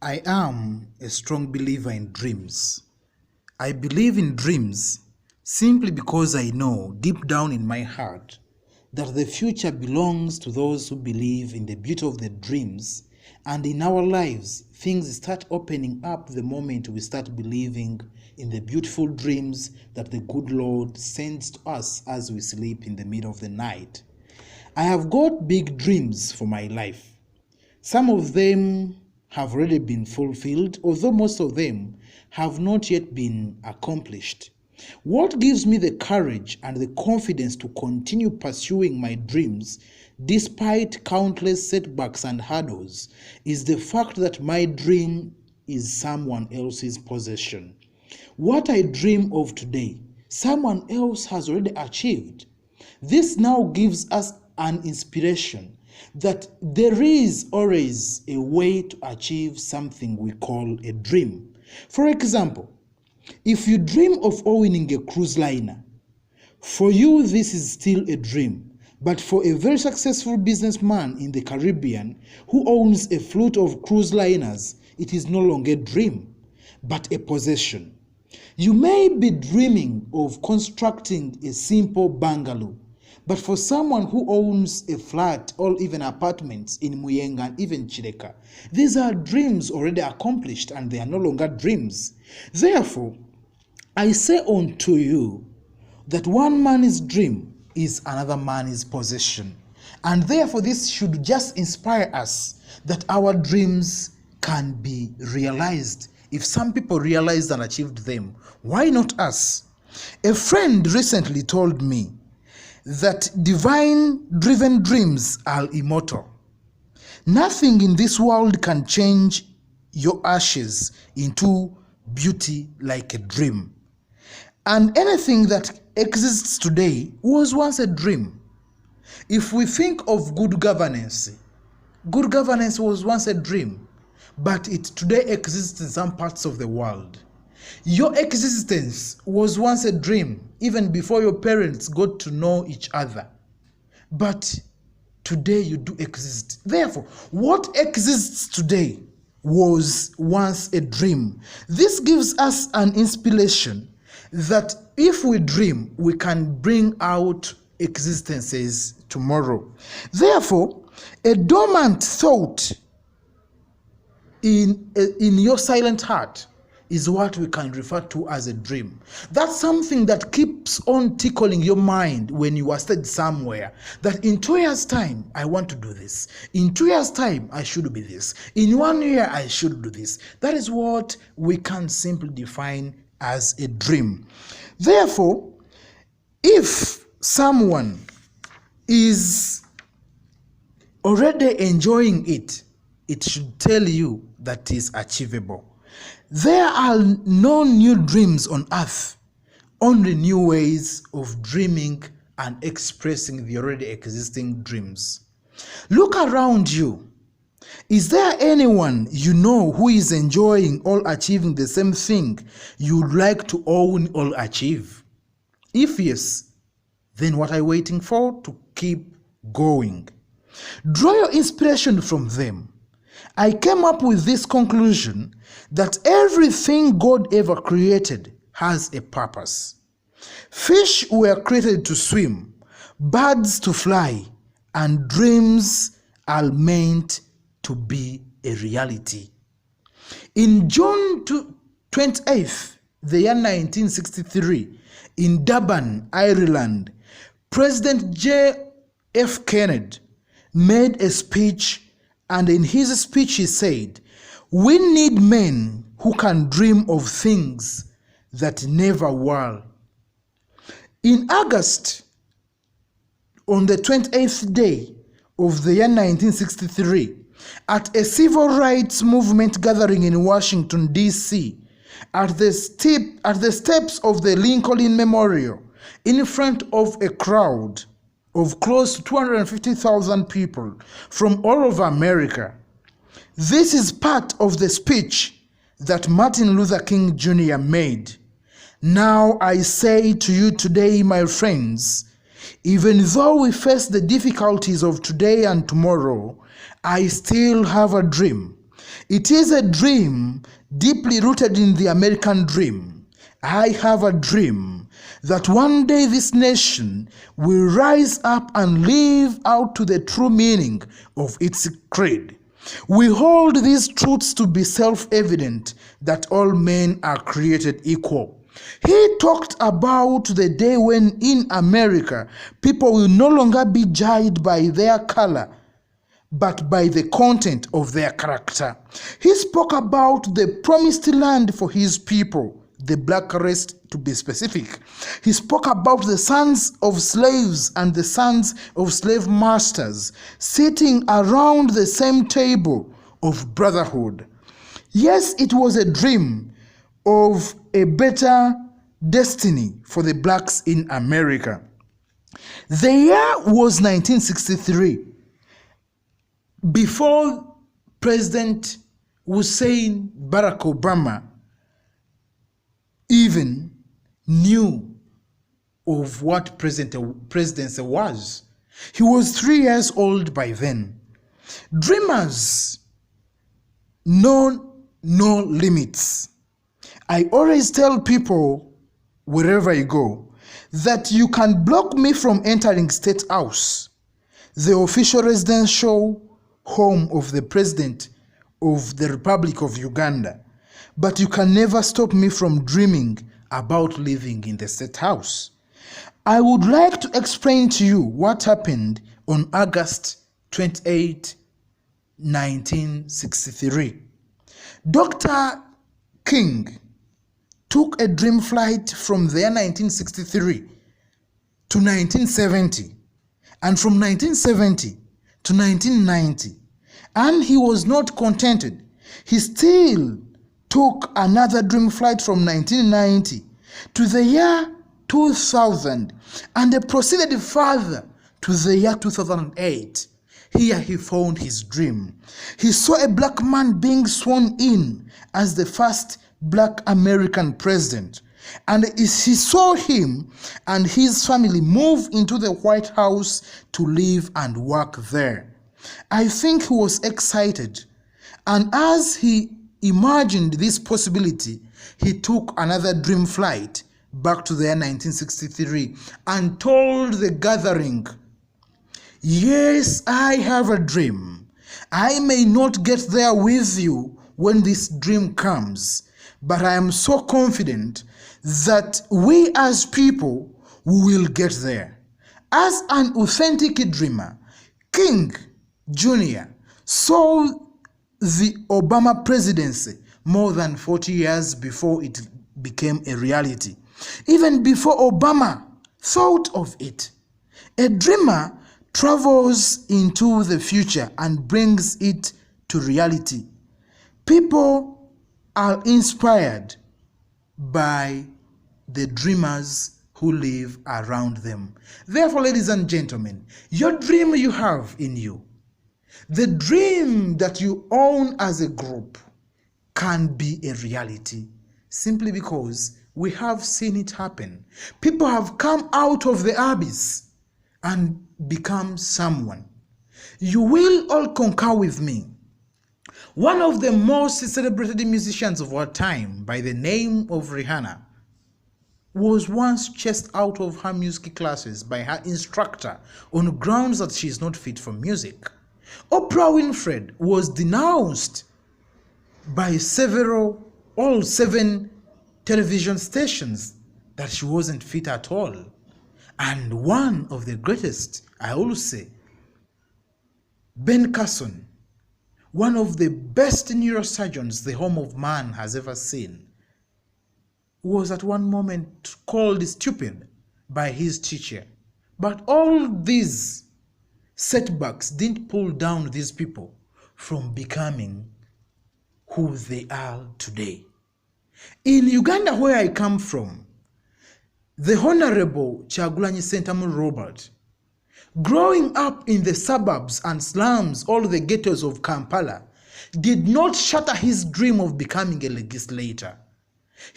I am a strong believer in dreams. I believe in dreams simply because I know deep down in my heart that the future belongs to those who believe in the beauty of the dreams, and in our lives, things start opening up the moment we start believing in the beautiful dreams that the good Lord sends to us as we sleep in the middle of the night. I have got big dreams for my life. Some of them have already been fulfilled, although most of them have not yet been accomplished. What gives me the courage and the confidence to continue pursuing my dreams despite countless setbacks and hurdles is the fact that my dream is someone else's possession. What I dream of today, someone else has already achieved. This now gives us an inspiration that there is always a way to achieve something we call a dream. For example, if you dream of owning a cruise liner, for you this is still a dream, but for a very successful businessman in the Caribbean who owns a fleet of cruise liners, it is no longer a dream, but a possession. You may be dreaming of constructing a simple bungalow, but for someone who owns a flat or even apartments in Muyenga and even Chireka, these are dreams already accomplished and they are no longer dreams. Therefore, I say unto you that one man's dream is another man's possession. And therefore, this should just inspire us that our dreams can be realized. If some people realized and achieved them, why not us? A friend recently told me that divine-driven dreams are immortal. Nothing in this world can change your ashes into beauty like a dream. And anything that exists today was once a dream. If we think of good governance was once a dream, but it today exists in some parts of the world. Your existence was once a dream, even before your parents got to know each other. But today you do exist. Therefore, what exists today was once a dream. This gives us an inspiration that if we dream, we can bring out existences tomorrow. Therefore, a dormant thought in your silent heart is what we can refer to as a dream. That's something that keeps on tickling your mind when you are stuck somewhere, that in 2 years' time, I want to do this. In 2 years' time, I should be this. In 1 year, I should do this. That is what we can simply define as a dream. Therefore, if someone is already enjoying it, it should tell you that it is achievable. There are no new dreams on earth, only new ways of dreaming and expressing the already existing dreams. Look around you. Is there anyone you know who is enjoying or achieving the same thing you'd like to own or achieve? If yes, then what are you waiting for to keep going? Draw your inspiration from them. I came up with this conclusion that everything God ever created has a purpose. Fish were created to swim, birds to fly, and dreams are meant to be a reality. In June 28th, the year 1963, in Durban, Ireland, President J.F. Kennedy made a speech, and in his speech he said, "We need men who can dream of things that never were." In August, on the 28th day of the year 1963, at a civil rights movement gathering in Washington, D.C., at the steps of the Lincoln Memorial, in front of a crowd of close to 250,000 people from all over America. This is part of the speech that Martin Luther King Jr. made. Now I say to you today, my friends, even though we face the difficulties of today and tomorrow, I still have a dream. It is a dream deeply rooted in the American dream. I have a dream that one day this nation will rise up and live out to the true meaning of its creed. We hold these truths to be self-evident, that all men are created equal. He talked about the day when in America people will no longer be judged by their color, but by the content of their character. He spoke about the promised land for his people, the black race to be specific. He spoke about the sons of slaves and the sons of slave masters sitting around the same table of brotherhood. Yes, it was a dream of a better destiny for the blacks in America. The year was 1963. Before President Hussein Barack Obama even knew of what presidency was. He was 3 years old by then. Dreamers know no limits. I always tell people wherever I go that you can block me from entering State House, the official residential home of the President of the Republic of Uganda, but you can never stop me from dreaming about living in the State House. I would like to explain to you what happened on August 28, 1963. Dr. King took a dream flight from there 1963 to 1970, and from 1970 to 1990, and he was not contented. He still took another dream flight from 1990 to the year 2000, and they proceeded further to the year 2008. Here he found his dream. He saw a black man being sworn in as the first black American president, and he saw him and his family move into the White House to live and work there. I think he was excited, and as he imagined this possibility, he took another dream flight back to the year 1963 and told the gathering, "Yes, I have a dream. I may not get there with you when this dream comes, but I am so confident that we as people will get there." As an authentic dreamer, King Jr. saw the Obama presidency more than 40 years before it became a reality, even before Obama thought of it. A dreamer travels into the future and brings it to reality. People are inspired by the dreamers who live around them. Therefore, ladies and gentlemen, your dream you have in you, the dream that you own as a group, can be a reality simply because we have seen it happen. People have come out of the abyss and become someone. You will all concur with me. One of the most celebrated musicians of our time, by the name of Rihanna, was once chased out of her music classes by her instructor on grounds that she is not fit for music. Oprah Winfrey was denounced by all 7 television stations that she wasn't fit at all. And one of the greatest, I will say, Ben Carson, one of the best neurosurgeons the home of man has ever seen, was at one moment called stupid by his teacher. But all these setbacks didn't pull down these people from becoming who they are today. In Uganda, where I come from, the Honorable Kyagulanyi Ssentamu Robert, growing up in the suburbs and slums, all the ghettos of Kampala, did not shatter his dream of becoming a legislator.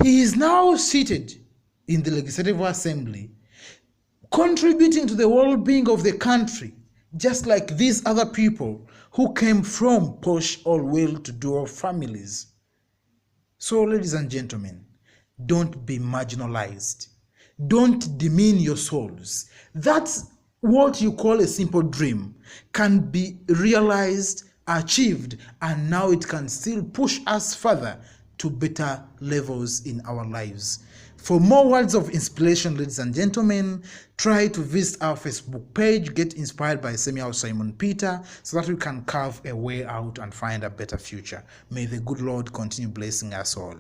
He is now seated in the Legislative Assembly, contributing to the well-being of the country, just like these other people who came from posh or well-to-do families. So, ladies and gentlemen, don't be marginalized. Don't demean your souls. That's what you call a simple dream can be realized, achieved, and now it can still push us further to better levels in our lives. For more words of inspiration, ladies and gentlemen, try to visit our Facebook page, Get Inspired by Samuel Simon Peter, so that we can carve a way out and find a better future. May the good Lord continue blessing us all.